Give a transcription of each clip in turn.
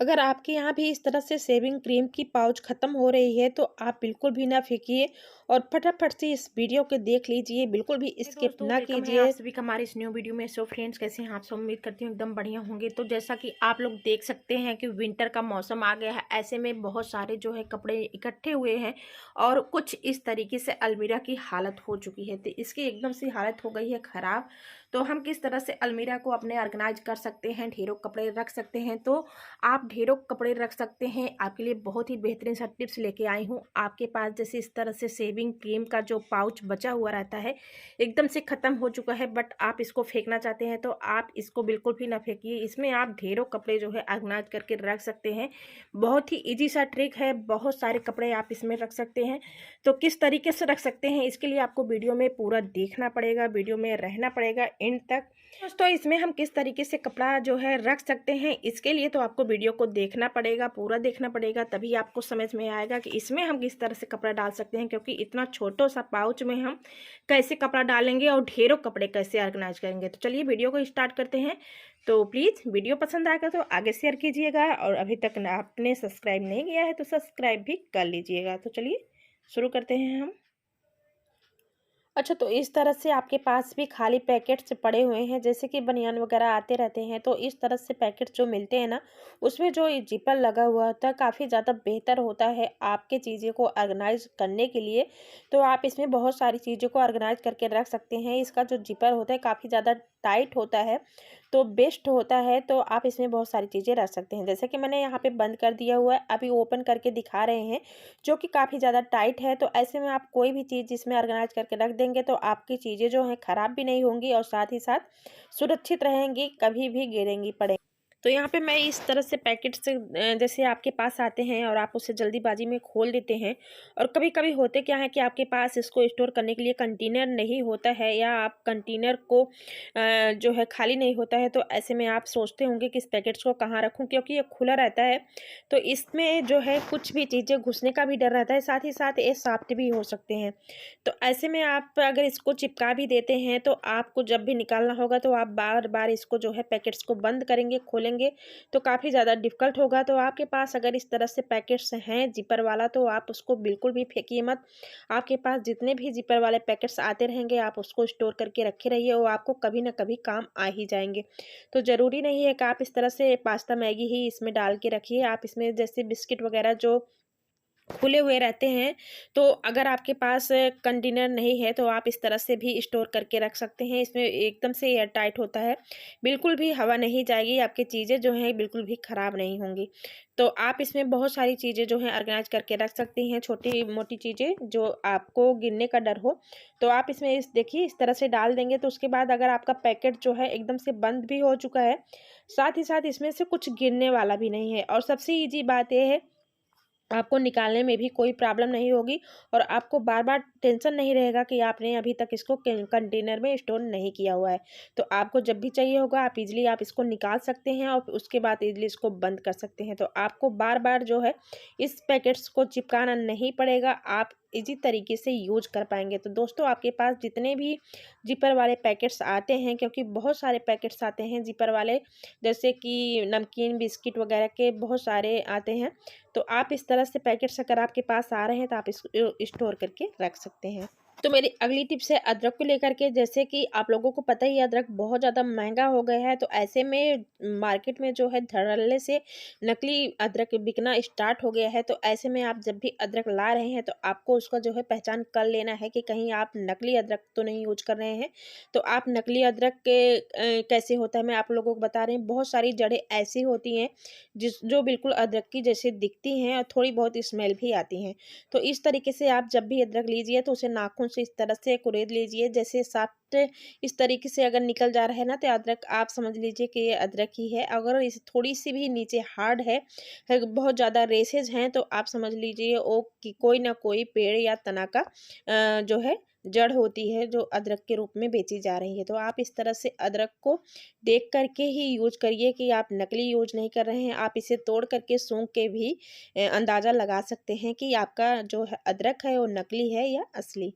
अगर आपके यहाँ भी इस तरह से शेविंग क्रीम की पाउच ख़त्म हो रही है तो आप बिल्कुल भी ना फेंकिए और फटाफट से इस वीडियो को देख लीजिए, बिल्कुल भी स्किप दोस्तों, ना वेलकम है आप कीजिए। सभी का हमारे इस न्यू वीडियो में। सो फ्रेंड्स, कैसे हैं आप सब? उम्मीद करती हूँ एकदम बढ़िया होंगे। तो जैसा कि आप लोग देख सकते हैं कि विंटर का मौसम आ गया है, ऐसे में बहुत सारे जो है कपड़े इकट्ठे हुए हैं और कुछ इस तरीके से अलमीरा की हालत हो चुकी है। तो इसकी एकदम से हालत हो गई है ख़राब। तो हम किस तरह से अलमीरा को अपने ऑर्गेनाइज कर सकते हैं, ढेरों कपड़े रख सकते हैं। तो आप ढेरों कपड़े रख सकते हैं। आपके लिए बहुत ही बेहतरीन सा टिप्स लेके आई हूँ। आपके पास जैसे इस तरह से शेविंग क्रीम का जो पाउच बचा हुआ रहता है, एकदम से ख़त्म हो चुका है, बट आप इसको फेंकना चाहते हैं तो आप इसको बिल्कुल भी ना फेंकिए। इसमें आप ढेरों कपड़े जो है ऑर्गेनाइज करके रख सकते हैं। बहुत ही इजी सा ट्रिक है, बहुत सारे कपड़े आप इसमें रख सकते हैं। तो किस तरीके से रख सकते हैं, इसके लिए आपको वीडियो में पूरा देखना पड़ेगा, वीडियो में रहना पड़ेगा एंड तक। दोस्तों, इसमें हम किस तरीके से कपड़ा जो है रख सकते हैं, इसके लिए तो आपको वीडियो को देखना पड़ेगा, पूरा देखना पड़ेगा, तभी आपको समझ में आएगा कि इसमें हम किस तरह से कपड़ा डाल सकते हैं। क्योंकि इतना छोटा सा पाउच में हम कैसे कपड़ा डालेंगे और ढेरों कपड़े कैसे ऑर्गेनाइज करेंगे। तो चलिए वीडियो को स्टार्ट करते हैं। तो प्लीज़ वीडियो पसंद आएगा तो आगे शेयर कीजिएगा, और अभी तक आपने सब्सक्राइब नहीं किया है तो सब्सक्राइब भी कर लीजिएगा। तो चलिए शुरू करते हैं हम। अच्छा, तो इस तरह से आपके पास भी खाली पैकेट्स पड़े हुए हैं, जैसे कि बनियान वगैरह आते रहते हैं, तो इस तरह से पैकेट जो मिलते हैं ना, उसमें जो ये जिपर लगा हुआ होता है काफ़ी ज़्यादा बेहतर होता है आपके चीज़ें को ऑर्गेनाइज करने के लिए। तो आप इसमें बहुत सारी चीज़ों को ऑर्गेनाइज करके रख सकते हैं। इसका जो जिपर होता है काफ़ी ज़्यादा टाइट होता है, तो बेस्ट होता है। तो आप इसमें बहुत सारी चीज़ें रख सकते हैं। जैसे कि मैंने यहाँ पे बंद कर दिया हुआ है, अभी ओपन करके दिखा रहे हैं, जो कि काफ़ी ज़्यादा टाइट है। तो ऐसे में आप कोई भी चीज़ जिसमें ऑर्गेनाइज करके रख देंगे तो आपकी चीज़ें जो हैं ख़राब भी नहीं होंगी और साथ ही साथ सुरक्षित रहेंगी, कभी भी गिरेंगी पड़ेंगी। तो यहाँ पे मैं इस तरह से पैकेट से जैसे आपके पास आते हैं और आप उसे जल्दीबाजी में खोल देते हैं, और कभी-कभी होते क्या है कि आपके पास इसको स्टोर करने के लिए कंटेनर नहीं होता है, या आप कंटेनर को जो है खाली नहीं होता है, तो ऐसे में आप सोचते होंगे कि इस पैकेट्स को कहाँ रखूँ, क्योंकि ये खुला रहता है। तो इसमें जो है कुछ भी चीज़ें घुसने का भी डर रहता है, साथ ही साथ ये सॉफ्ट भी हो सकते हैं। तो ऐसे में आप अगर इसको चिपका भी देते हैं तो आपको जब भी निकालना होगा तो आप बार-बार इसको जो है पैकेट्स को बंद करेंगे, खोलेंगे तो काफ़ी ज़्यादा डिफ़िकल्ट होगा। तो आपके पास अगर इस तरह से पैकेट्स हैं ज़िपर वाला, तो आप उसको बिल्कुल भी फेंकिए मत। आपके पास जितने भी ज़िपर वाले पैकेट्स आते रहेंगे, आप उसको स्टोर करके रखे रहिए, वो आपको कभी न कभी काम आ ही जाएँगे। तो ज़रूरी नहीं है कि आप इस तरह से पास्ता, मैगी ही इसमें डाल के रखिए। आप इसमें जैसे बिस्किट वग़ैरह जो खुले हुए रहते हैं, तो अगर आपके पास कंटेनर नहीं है तो आप इस तरह से भी स्टोर करके रख सकते हैं। इसमें एकदम से एयर टाइट होता है, बिल्कुल भी हवा नहीं जाएगी, आपकी चीज़ें जो हैं बिल्कुल भी ख़राब नहीं होंगी। तो आप इसमें बहुत सारी चीज़ें जो हैं ऑर्गेनाइज़ करके रख सकती हैं, छोटी-मोटी चीज़ें जो आपको गिरने का डर हो। तो आप इसमें इस देखिए इस तरह से डाल देंगे, तो उसके बाद अगर आपका पैकेट जो है एकदम से बंद भी हो चुका है, साथ ही साथ इसमें से कुछ गिरने वाला भी नहीं है, और सबसे ईज़ी बात ये है, आपको निकालने में भी कोई प्रॉब्लम नहीं होगी, और आपको बार-बार टेंशन नहीं रहेगा कि आपने अभी तक इसको कंटेनर में स्टोर नहीं किया हुआ है। तो आपको जब भी चाहिए होगा आप इज़िली आप इसको निकाल सकते हैं और उसके बाद इज़िली इसको बंद कर सकते हैं। तो आपको बार-बार जो है इस पैकेट्स को चिपकाना नहीं पड़ेगा, आप ईज़ी तरीके से यूज़ कर पाएँगे। तो दोस्तों, आपके पास जितने भी ज़िपर वाले पैकेट्स आते हैं, क्योंकि बहुत सारे पैकेट्स आते हैं ज़िपर वाले, जैसे कि नमकीन, बिस्किट वगैरह के बहुत सारे आते हैं। तो आप इस तरह से पैकेट्स अगर आपके पास आ रहे हैं तो आप इसको स्टोर करके रख सकते हैं। तो मेरी अगली टिप्स है अदरक को लेकर के। जैसे कि आप लोगों को पता ही है अदरक बहुत ज़्यादा महँगा हो गया है, तो ऐसे में मार्केट में जो है धड़ल्ले से नकली अदरक बिकना स्टार्ट हो गया है। तो ऐसे में आप जब भी अदरक ला रहे हैं तो आपको उसका जो है पहचान कर लेना है कि कहीं आप नकली अदरक तो नहीं यूज़ कर रहे हैं। तो आप नकली अदरक के कैसे होता है मैं आप लोगों को बता रही हूँ। बहुत सारी जड़ें ऐसी होती हैं जो बिल्कुल अदरक की जैसे दिखती हैं, और थोड़ी बहुत स्मेल भी आती हैं। तो इस तरीके से आप जब भी अदरक लीजिए तो उसे नाखून से इस तरह से कुरेद लीजिए, जैसे सॉफ्ट इस तरीके से अगर निकल जा रहा है ना, तो अदरक आप समझ लीजिए कि ये अदरक ही है। अगर इस थोड़ी-सी भी नीचे हार्ड है, बहुत ज़्यादा रेशेज़ हैं, तो आप समझ लीजिए वो कि कोई ना कोई पेड़ या तना का जो है जड़ होती है, जो अदरक के रूप में बेची जा रही है। तो आप इस तरह से अदरक को देख कर के ही यूज़ करिए कि आप नकली यूज़ नहीं कर रहे हैं। आप इसे तोड़ करके सूंघ के भी अंदाज़ा लगा सकते हैं कि आपका जो है अदरक है वो नकली है या असली।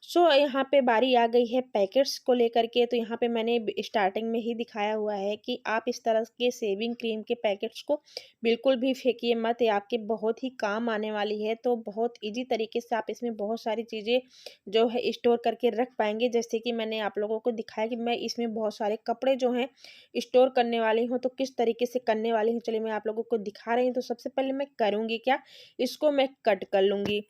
सो यहाँ पे बारी आ गई है पैकेट्स को लेकर के। तो यहाँ पे मैंने स्टार्टिंग में ही दिखाया हुआ है कि आप इस तरह के शेविंग क्रीम के पैकेट्स को बिल्कुल भी फेंकिए मत, ये आपके बहुत ही काम आने वाली है। तो बहुत इजी तरीके से आप इसमें बहुत सारी चीज़ें जो है स्टोर करके रख पाएंगे। जैसे कि मैंने आप लोगों को दिखाया कि मैं इसमें बहुत सारे कपड़े जो हैं स्टोर करने वाली हूँ, तो किस तरीके से करने वाली हूँ चलिए मैं आप लोगों को दिखा रही हूँ। तो सबसे पहले मैं करूँगी क्या, इसको मैं कट कर लूँगी।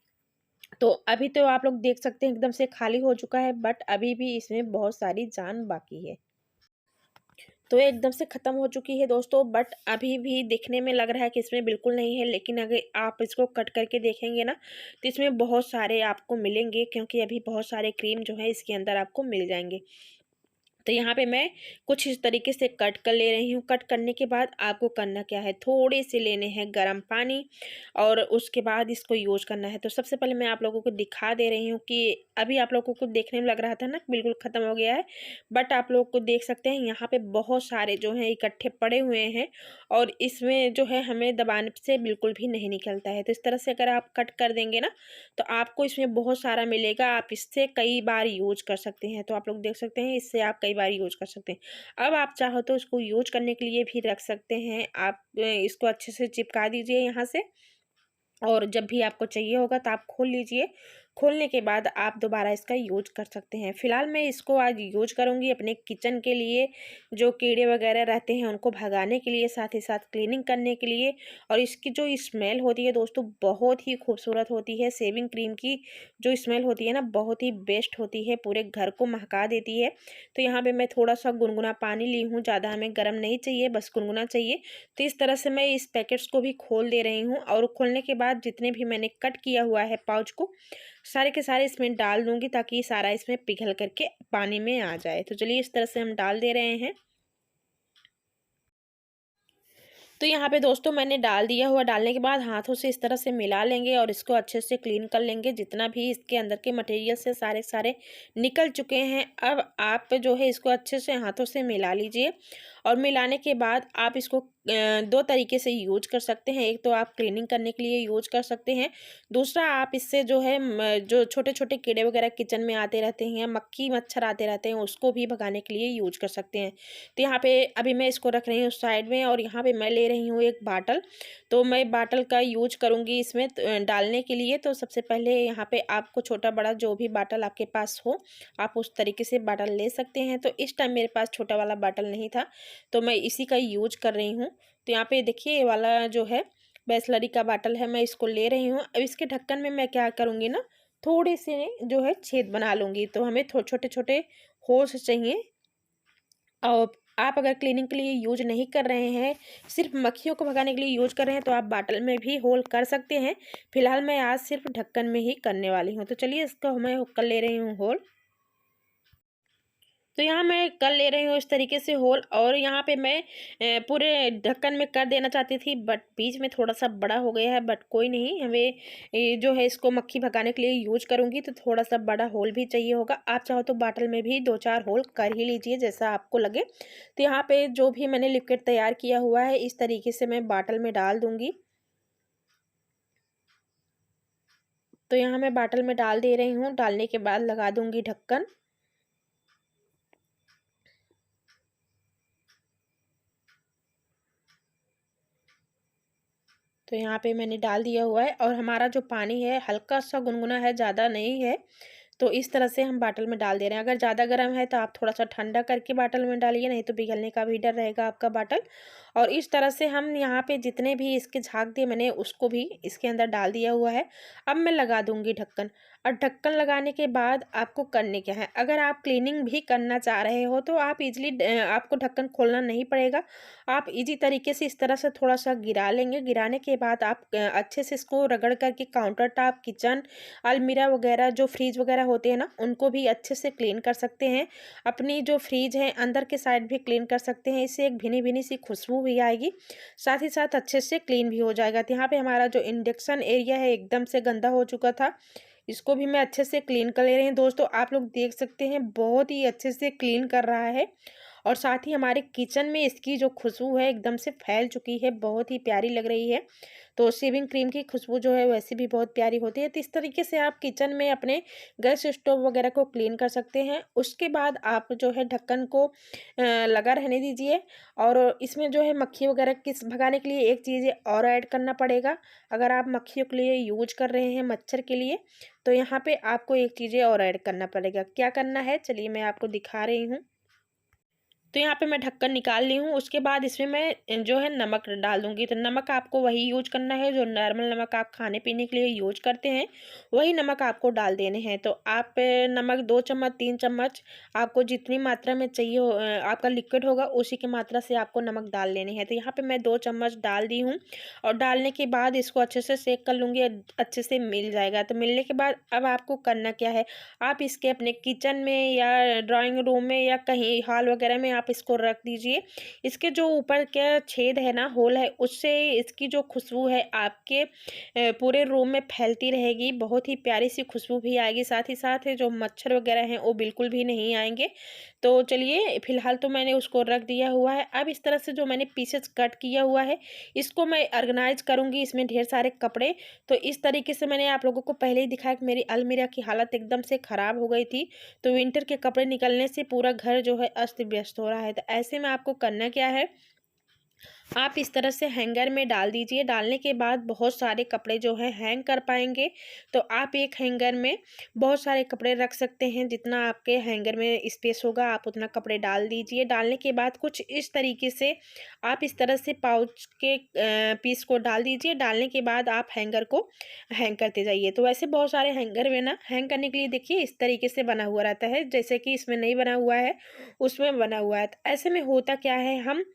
तो अभी तो आप लोग देख सकते हैं एकदम से खाली हो चुका है, बट अभी भी इसमें बहुत सारी जान बाकी है। तो ये एकदम से ख़त्म हो चुकी है दोस्तों, बट अभी भी दिखने में लग रहा है कि इसमें बिल्कुल नहीं है, लेकिन अगर आप इसको कट करके देखेंगे ना तो इसमें बहुत सारे आपको मिलेंगे, क्योंकि अभी बहुत सारे क्रीम जो है इसके अंदर आपको मिल जाएंगे। तो यहाँ पे मैं कुछ इस तरीके से कट कर ले रही हूँ। कट करने के बाद आपको करना क्या है, थोड़े से लेने हैं गर्म पानी और उसके बाद इसको यूज करना है। तो सबसे पहले मैं आप लोगों को दिखा दे रही हूँ कि अभी आप लोगों को देखने में लग रहा था ना बिल्कुल ख़त्म हो गया है, बट आप लोग को देख सकते हैं यहाँ पे बहुत सारे जो हैं इकट्ठे पड़े हुए हैं और इसमें जो है हमें दबाने से बिल्कुल भी नहीं निकलता है। तो इस तरह से अगर आप कट कर देंगे ना तो आपको इसमें बहुत सारा मिलेगा, आप इससे कई बार यूज कर सकते हैं। तो आप लोग देख सकते हैं इससे आप कई बार यूज कर सकते हैं। अब आप चाहो तो इसको यूज करने के लिए भी रख सकते हैं। आप इसको अच्छे से चिपका दीजिए यहाँ से, और जब भी आपको चाहिए होगा तो आप खोल लीजिए। खोलने के बाद आप दोबारा इसका यूज कर सकते हैं। फ़िलहाल मैं इसको आज यूज करूँगी अपने किचन के लिए, जो कीड़े वगैरह रहते हैं उनको भगाने के लिए, साथ ही साथ क्लीनिंग करने के लिए। और इसकी जो स्मेल होती है दोस्तों बहुत ही खूबसूरत होती है। शेविंग क्रीम की जो स्मेल होती है ना बहुत ही बेस्ट होती है, पूरे घर को महका देती है। तो यहाँ पे मैं थोड़ा सा गुनगुना पानी ली हूँ, ज़्यादा हमें गर्म नहीं चाहिए, बस गुनगुना चाहिए। तो इस तरह से मैं इस पैकेट्स को भी खोल दे रही हूँ और खोलने के बाद जितने भी मैंने कट किया हुआ है पाउच को सारे के सारे इसमें डाल दूंगी, ताकि सारा इसमें पिघल करके पानी में आ जाए। तो चलिए इस तरह से हम डाल दे रहे हैं। तो यहाँ पे दोस्तों मैंने डाल दिया हुआ, डालने के बाद हाथों से इस तरह से मिला लेंगे और इसको अच्छे से क्लीन कर लेंगे। जितना भी इसके अंदर के मटेरियल से सारे सारे निकल चुके हैं। अब आप जो है इसको अच्छे से हाथों से मिला लीजिए और मिलाने के बाद आप इसको दो तरीके से यूज कर सकते हैं। एक तो आप क्लीनिंग करने के लिए यूज कर सकते हैं, दूसरा आप इससे जो है जो छोटे छोटे कीड़े वगैरह किचन में आते रहते हैं, मक्खी मच्छर आते रहते हैं, उसको भी भगाने के लिए यूज कर सकते हैं। तो यहाँ पे अभी मैं इसको रख रही हूँ साइड में और यहाँ पे मैं ले रही हूँ एक बाटल। तो मैं बाटल का यूज करूँगी इसमें डालने के लिए। तो सबसे पहले यहाँ पे आपको छोटा बड़ा जो भी बाटल आपके पास हो आप उस तरीके से बाटल ले सकते हैं। तो इस टाइम मेरे पास छोटा वाला बाटल नहीं था तो मैं इसी का यूज कर रही हूँ। तो यहाँ पे देखिए ये वाला जो है बिसलरी का बाटल है, मैं इसको ले रही हूँ। अब इसके ढक्कन में मैं क्या करूँगी ना, थोड़े से जो है छेद बना लूँगी। तो हमें छोटे छोटे होल्स चाहिए। और आप अगर क्लीनिंग के लिए यूज नहीं कर रहे हैं, सिर्फ मक्खियों को भगाने के लिए यूज कर रहे हैं, तो आप बाटल में भी होल कर सकते हैं। फिलहाल मैं आज सिर्फ ढक्कन में ही करने वाली हूँ। तो चलिए इसको मैं कर ले रही हूँ होल। तो यहाँ मैं कर ले रही हूँ इस तरीके से होल, और यहाँ पे मैं पूरे ढक्कन में कर देना चाहती थी, बट बीच में थोड़ा सा बड़ा हो गया है। बट कोई नहीं, हमें जो है इसको मक्खी भगाने के लिए यूज करूँगी तो थोड़ा सा बड़ा होल भी चाहिए होगा। आप चाहो तो बाटल में भी दो चार होल कर ही लीजिए जैसा आपको लगे। तो यहाँ पे जो भी मैंने लिक्विड तैयार किया हुआ है इस तरीके से मैं बाटल में डाल दूँगी। तो यहाँ मैं बाटल में डाल दे रही हूँ, डालने के बाद लगा दूँगी ढक्कन। तो यहाँ पे मैंने डाल दिया हुआ है और हमारा जो पानी है हल्का सा गुनगुना है, ज़्यादा नहीं है। तो इस तरह से हम बाटल में डाल दे रहे हैं। अगर ज़्यादा गर्म है तो आप थोड़ा सा ठंडा करके बाटल में डालिए, नहीं तो पिघलने का भी डर रहेगा आपका बाटल। और इस तरह से हम यहाँ पे जितने भी इसके झाग दिए मैंने उसको भी इसके अंदर डाल दिया हुआ है। अब मैं लगा दूंगी ढक्कन। और ढक्कन लगाने के बाद आपको करने क्या है, अगर आप क्लीनिंग भी करना चाह रहे हो तो आप इजीली आपको ढक्कन खोलना नहीं पड़ेगा। आप इजी तरीके से इस तरह से थोड़ा सा गिरा लेंगे। गिराने के बाद आप अच्छे से इसको रगड़ करके काउंटर टॉप, किचन, अलमीरा वगैरह जो फ्रिज वगैरह होते हैं ना उनको भी अच्छे से क्लीन कर सकते हैं। अपनी जो फ्रिज है अंदर के साइड भी क्लीन कर सकते हैं, इससे एक भीनी भीनी सी खुशबू भी आएगी, साथ ही साथ अच्छे से क्लीन भी हो जाएगा। तो यहाँ पे हमारा जो इंडक्शन एरिया है एकदम से गंदा हो चुका था, इसको भी मैं अच्छे से क्लीन कर ले रही हूँ। दोस्तों आप लोग देख सकते हैं बहुत ही अच्छे से क्लीन कर रहा है। और साथ ही हमारे किचन में इसकी जो खुशबू है एकदम से फैल चुकी है, बहुत ही प्यारी लग रही है। तो शेविंग क्रीम की खुशबू जो है वैसे भी बहुत प्यारी होती है। तो इस तरीके से आप किचन में अपने गैस स्टोव वगैरह को क्लीन कर सकते हैं। उसके बाद आप जो है ढक्कन को लगा रहने दीजिए और इसमें जो है मक्खी वगैरह किस भगाने के लिए एक चीज़ और ऐड करना पड़ेगा। अगर आप मक्खियों के लिए यूज कर रहे हैं, मच्छर के लिए, तो यहाँ पे आपको एक चीज़ें और ऐड करना पड़ेगा। क्या करना है चलिए मैं आपको दिखा रही हूँ। तो यहाँ पे मैं ढक्कन निकाल ली हूँ। उसके बाद इसमें मैं जो है नमक डाल दूँगी। तो नमक आपको वही यूज़ करना है जो नॉर्मल नमक आप खाने पीने के लिए यूज़ करते हैं, वही नमक आपको डाल देने हैं। तो आप नमक 2 चम्मच 3 चम्मच आपको जितनी मात्रा में चाहिए आपका लिक्विड होगा उसी की मात्रा से आपको नमक डाल लेने हैं। तो यहाँ पे मैं 2 चम्मच डाल दी हूँ और डालने के बाद इसको अच्छे से सेक कर लूँगी, अच्छे से मिल जाएगा। तो मिलने के बाद अब आपको करना क्या है, आप इसके अपने किचन में या ड्राइंग रूम में या कहीं हॉल वगैरह में आप इसको रख दीजिए। इसके जो ऊपर का छेद है ना, होल है, उससे इसकी जो खुशबू है आपके पूरे रूम में फैलती रहेगी। बहुत ही प्यारी सी खुशबू भी आएगी, साथ ही साथ जो मच्छर वगैरह हैं वो बिल्कुल भी नहीं आएंगे। तो चलिए फिलहाल तो मैंने उसको रख दिया हुआ है। अब इस तरह से जो मैंने पीसेस कट किया हुआ है इसको मैं ऑर्गेनाइज करूंगी। इसमें ढेर सारे कपड़े, तो इस तरीके से मैंने आप लोगों को पहले ही दिखाया कि मेरी अलमीरा की हालत एकदम से खराब हो गई थी। तो विंटर के कपड़े निकलने से पूरा घर जो है अस्त व्यस्त हो रहा है। तो ऐसे में आपको करना क्या है, आप इस तरह से हैंगर में डाल दीजिए। डालने के बाद बहुत सारे कपड़े जो है हैंग कर पाएंगे। तो आप एक हैंगर में बहुत सारे कपड़े रख सकते हैं, जितना आपके हैंगर में स्पेस होगा आप उतना कपड़े डाल दीजिए। डालने के बाद कुछ इस तरीके से आप इस तरह से पाउच के पीस को डाल दीजिए। डालने के बाद आप हैंगर को हैंग करते जाइए। तो वैसे बहुत सारे हैंगर में ना हैंग करने के लिए देखिए इस तरीके से बना हुआ रहता है, जैसे कि इसमें नहीं बना हुआ है उसमें बना हुआ है। तो ऐसे में होता क्या है, हम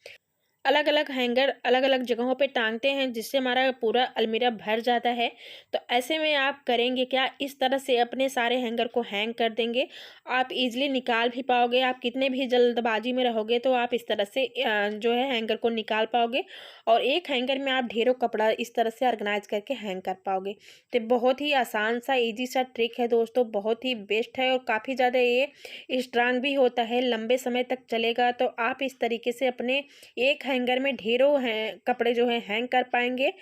अलग अलग हैंगर अलग अलग जगहों पे टांगते हैं जिससे हमारा पूरा अलमीरा भर जाता है। तो ऐसे में आप करेंगे क्या, इस तरह से अपने सारे हैंगर को हैंग कर देंगे। आप इजीली निकाल भी पाओगे। आप कितने भी जल्दबाजी में रहोगे तो आप इस तरह से जो है हैंगर को निकाल पाओगे और एक हैंगर में आप ढेरों कपड़ा इस तरह से ऑर्गेनाइज करके हैंग कर पाओगे। तो बहुत ही आसान सा ईजी सा ट्रिक है दोस्तों, बहुत ही बेस्ट है और काफ़ी ज़्यादा ये स्ट्रांग भी होता है, लंबे समय तक चलेगा। तो आप इस तरीके से अपने एक हैंगर में ढेरों हैं कपड़े जो हैं हैंग कर पाएंगे।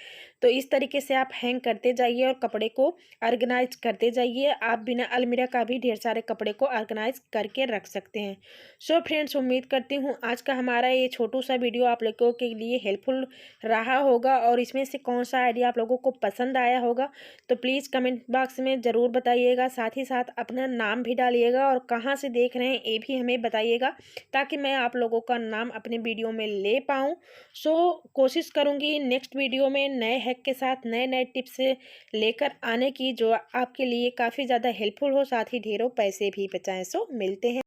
तो इस तरीके से आप हैंग करते जाइए और कपड़े को ऑर्गेनाइज करते जाइए। आप बिना अलमीरा का भी ढेर सारे कपड़े को ऑर्गेनाइज करके रख सकते हैं। सो फ्रेंड्स, उम्मीद करती हूँ आज का हमारा ये छोटू सा वीडियो आप लोगों के लिए हेल्पफुल रहा होगा और इसमें से कौन सा आइडिया आप लोगों को पसंद आया होगा। तो प्लीज़ कमेंट बॉक्स में ज़रूर बताइएगा। साथ ही साथ अपना नाम भी डालिएगा और कहाँ से देख रहे हैं ये भी हमें बताइएगा, ताकि मैं आप लोगों का नाम अपने वीडियो में ले पाऊँ। सो कोशिश करूँगी नेक्स्ट वीडियो में नए हैक के साथ नए नए टिप्स लेकर आने की, जो आपके लिए काफ़ी ज़्यादा हेल्पफुल हो, साथ ही ढेरों पैसे भी बचाएं। सो मिलते हैं।